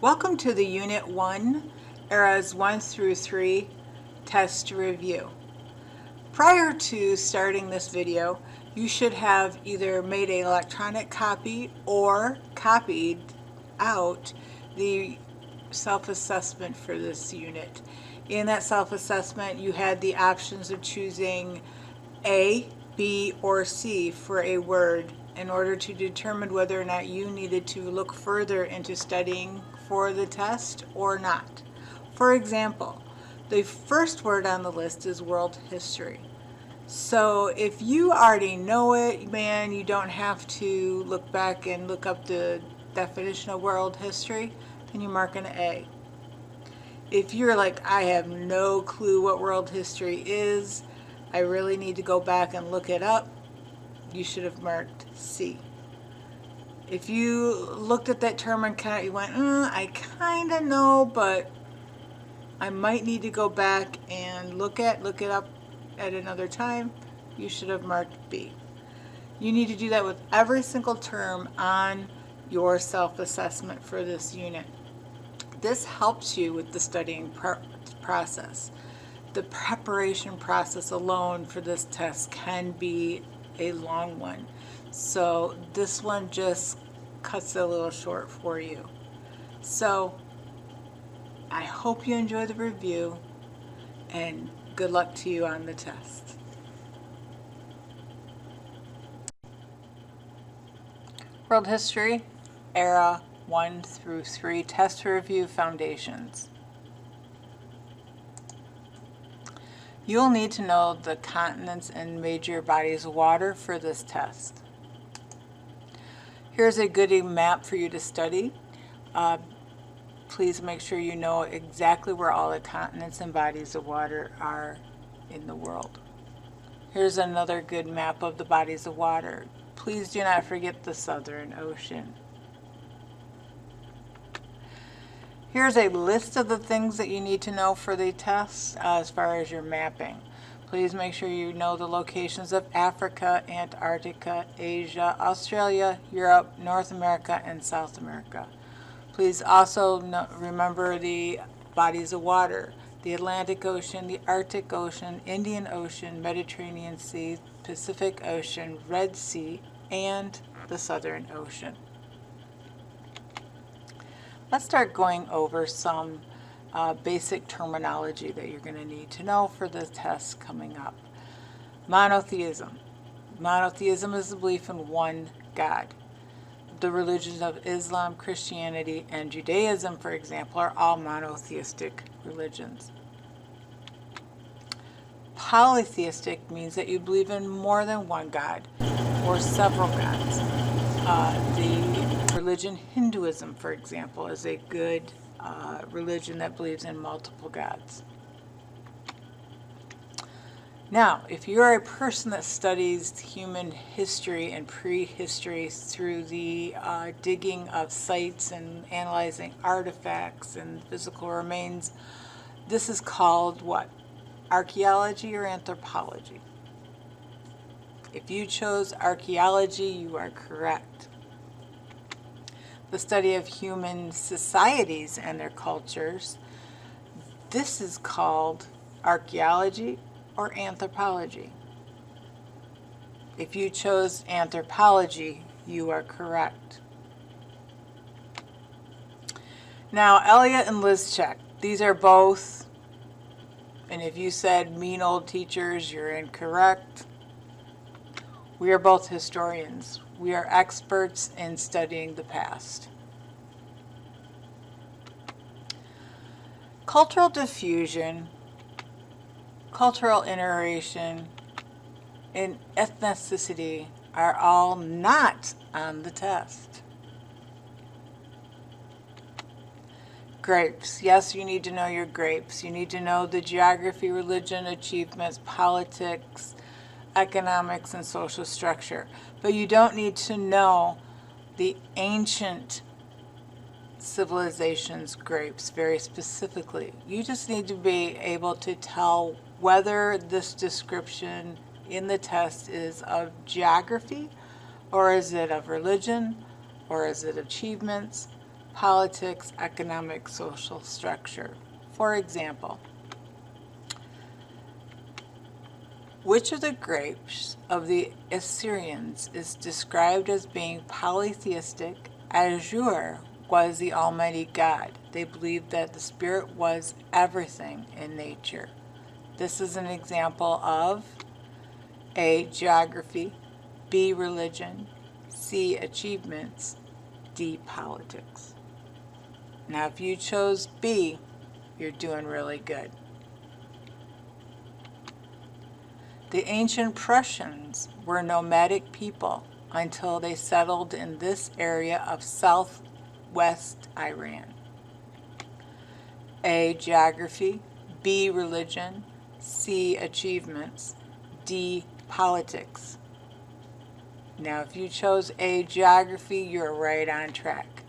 Welcome to the Unit 1, Eras 1 through 3 test review. Prior to starting this video, you should have either made an electronic copy or copied out the self-assessment for this unit. In that self-assessment, you had the options of choosing A, B, or C for a word in order to determine whether or not you needed to look further into studying for the test or not. For example, the first word on the list is world history. So if you already know it, man, you don't have to look back and look up the definition of world history, then you mark an A. If you're like, I have no clue what world history is, I really need to go back and look it up, you should have marked C. If you looked at that term and kind of went, I kind of know, but I might need to go back and look it up at another time, you should have marked B. You need to do that with every single term on your self-assessment for this unit. This helps you with the studying process. The preparation process alone for this test can be a long one. So this one just cuts it a little short for you. So I hope you enjoy the review and good luck to you on the test. World History, Era 1 through 3 Test Review Foundations. You'll need to know the continents and major bodies of water for this test. Here's a good map for you to study. Please make sure you know exactly where all the continents and bodies of water are in the world. Here's another good map of the bodies of water. Please do not forget the Southern Ocean. Here's a list of the things that you need to know for the test as far as your mapping. Please make sure you know the locations of Africa, Antarctica, Asia, Australia, Europe, North America, and South America. Please also remember the bodies of water: the Atlantic Ocean, the Arctic Ocean, Indian Ocean, Mediterranean Sea, Pacific Ocean, Red Sea, and the Southern Ocean. Let's start going over some basic terminology that you're going to need to know for the test coming up. Monotheism. Monotheism is the belief in one God. The religions of Islam, Christianity, and Judaism, for example, are all monotheistic religions. Polytheistic means that you believe in more than one God or several gods. The religion Hinduism, for example, is a good religion that believes in multiple gods. Now, if you're a person that studies human history and prehistory through the digging of sites and analyzing artifacts and physical remains, this is called what? Archaeology or anthropology? If you chose archaeology, you are correct. The study of human societies and their cultures, this is called archaeology or anthropology. If you chose anthropology, you are correct. Now, Elliott and Liszczek, these are both, and if you said mean old teachers, you're incorrect. We are both historians. We are experts in studying the past. Cultural diffusion, cultural iteration, and ethnicity are all not on the test. Grapes. Yes, you need to know your grapes. You need to know the geography, religion, achievements, politics, economics, and social structure. But you don't need to know the ancient civilization's grapes very specifically. You just need to be able to tell whether this description in the test is of geography, or is it of religion, or is it achievements, politics, economic, social structure. For example, which of the grapes of the Assyrians is described as being polytheistic? Azure was the Almighty God. They believed that the Spirit was everything in nature. This is an example of A, geography, B, religion, C, achievements, D, politics. Now, if you chose B, you're doing really good. The ancient Prussians were nomadic people until they settled in this area of southwest Iran. A, geography, B, religion, C, achievements, D, politics. Now, if you chose A, geography, you're right on track.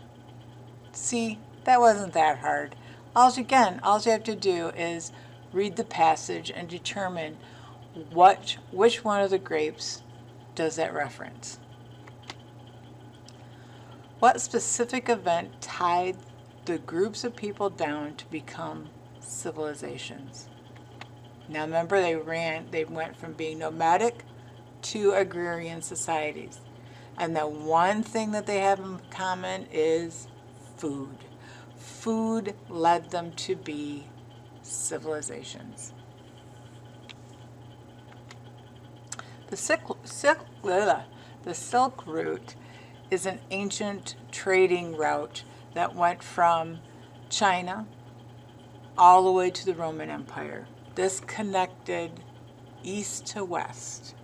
See, that wasn't that hard. All you have to do is read the passage and determine which one of the grapes does that reference. What specific event tied the groups of people down to become civilizations? Now remember, they went from being nomadic to agrarian societies. And the one thing that they have in common is food. Food led them to be civilizations. The Silk Route is an ancient trading route that went from China all the way to the Roman Empire. This connected east to west,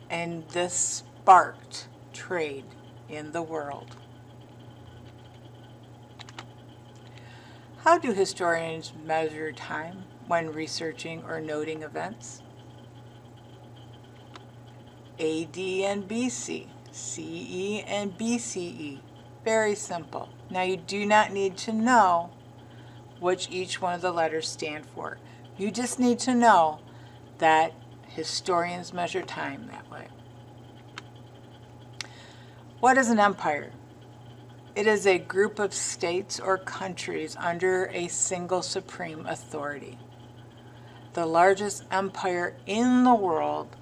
and this sparked trade in the world. How do historians measure time when researching or noting events? AD and BC, CE and BCE. Very simple. Now you do not need to know which each one of the letters stand for. You just need to know that historians measure time that way. What is an empire? It is a group of states or countries under a single supreme authority. The largest empire in the world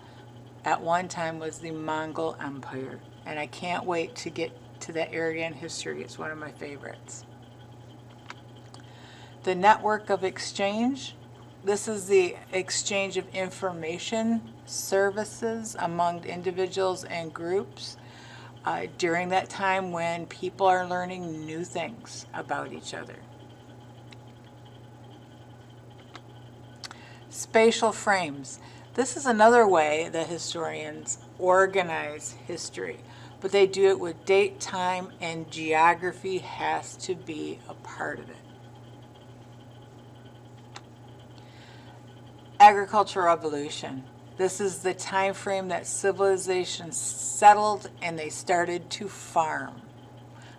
at one time was the Mongol Empire, and I can't wait to get to that area in history. It's one of my favorites. The network of exchange. This is the exchange of information, services among individuals and groups during that time when people are learning new things about each other. Spatial frames. This is another way that historians organize history, but they do it with date, time, and geography has to be a part of it. Agricultural revolution. This is the time frame that civilization settled and they started to farm.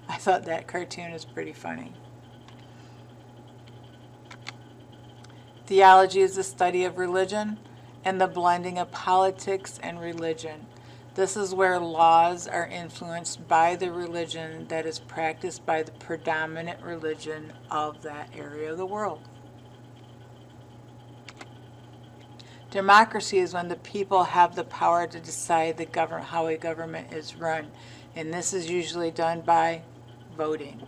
I thought that cartoon is pretty funny. Theology is the study of religion and the blending of politics and religion. This is where laws are influenced by the religion that is practiced by the predominant religion of that area of the world. Democracy is when the people have the power to decide how a government is run, and this is usually done by voting.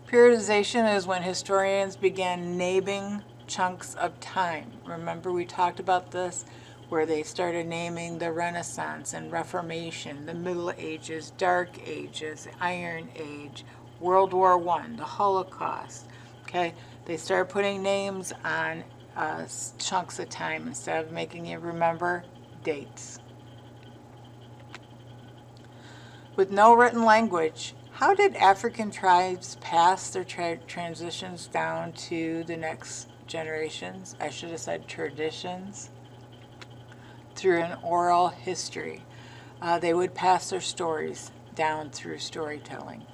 Periodization is when historians began naming chunks of time. Remember, we talked about this, where they started naming the Renaissance and Reformation, the Middle Ages, Dark Ages, Iron Age, World War I, the Holocaust. Okay, they started putting names on chunks of time instead of making you remember dates. With no written language, how did African tribes pass their transitions down to the next generations? I should have said traditions. Through an oral history. They would pass their stories down through storytelling.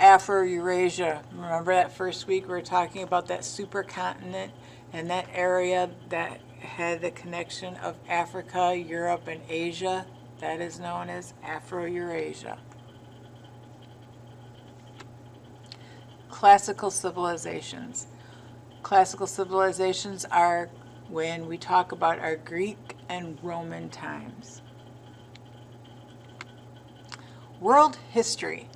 Afro-Eurasia. Remember that first week we were talking about that supercontinent and that area that had the connection of Africa, Europe, and Asia? That is known as Afro-Eurasia. Classical civilizations. Classical civilizations are when we talk about our Greek and Roman times. World history.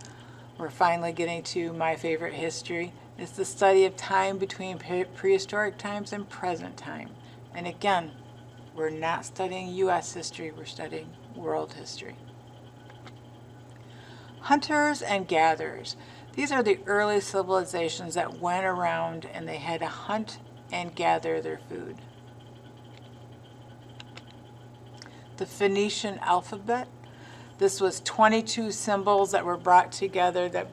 We're finally getting to my favorite history. It's the study of time between prehistoric times and present time. And again, we're not studying U.S. history, we're studying world history. Hunters and gatherers. These are the early civilizations that went around and they had to hunt and gather their food. The Phoenician alphabet. This was 22 symbols that were brought together that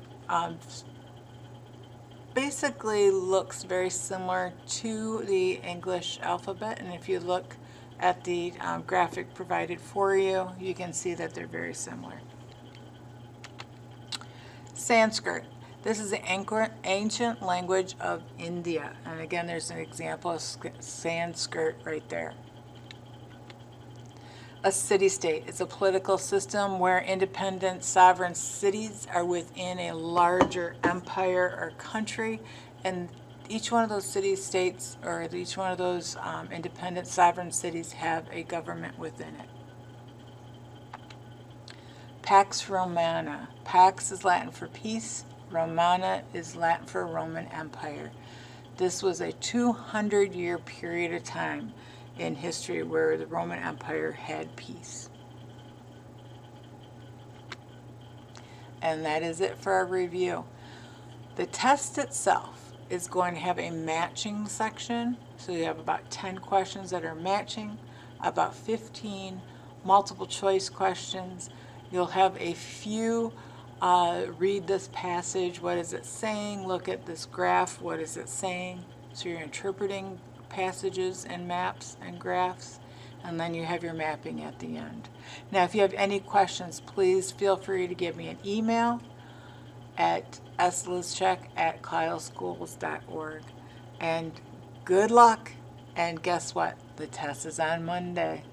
basically looks very similar to the English alphabet. And if you look at the graphic provided for you, you can see that they're very similar. Sanskrit. This is the ancient language of India. And again, there's an example of Sanskrit right there. A city-state is a political system where independent sovereign cities are within a larger empire or country, and each one of those city-states or each one of those independent sovereign cities have a government within it. Pax Romana. Pax is Latin for peace. Romana is Latin for Roman Empire. This was a 200-year period of time in history where the Roman Empire had peace. And that is it for our review. The test itself is going to have a matching section. So you have about 10 questions that are matching, about 15 multiple choice questions. You'll have a few read this passage, what is it saying? Look at this graph, what is it saying? So you're interpreting passages and maps and graphs, and then you have your mapping at the end. Now, if you have any questions, please feel free to give me an email at slizchek@kyleschools.org. And good luck, and guess what? The test is on Monday.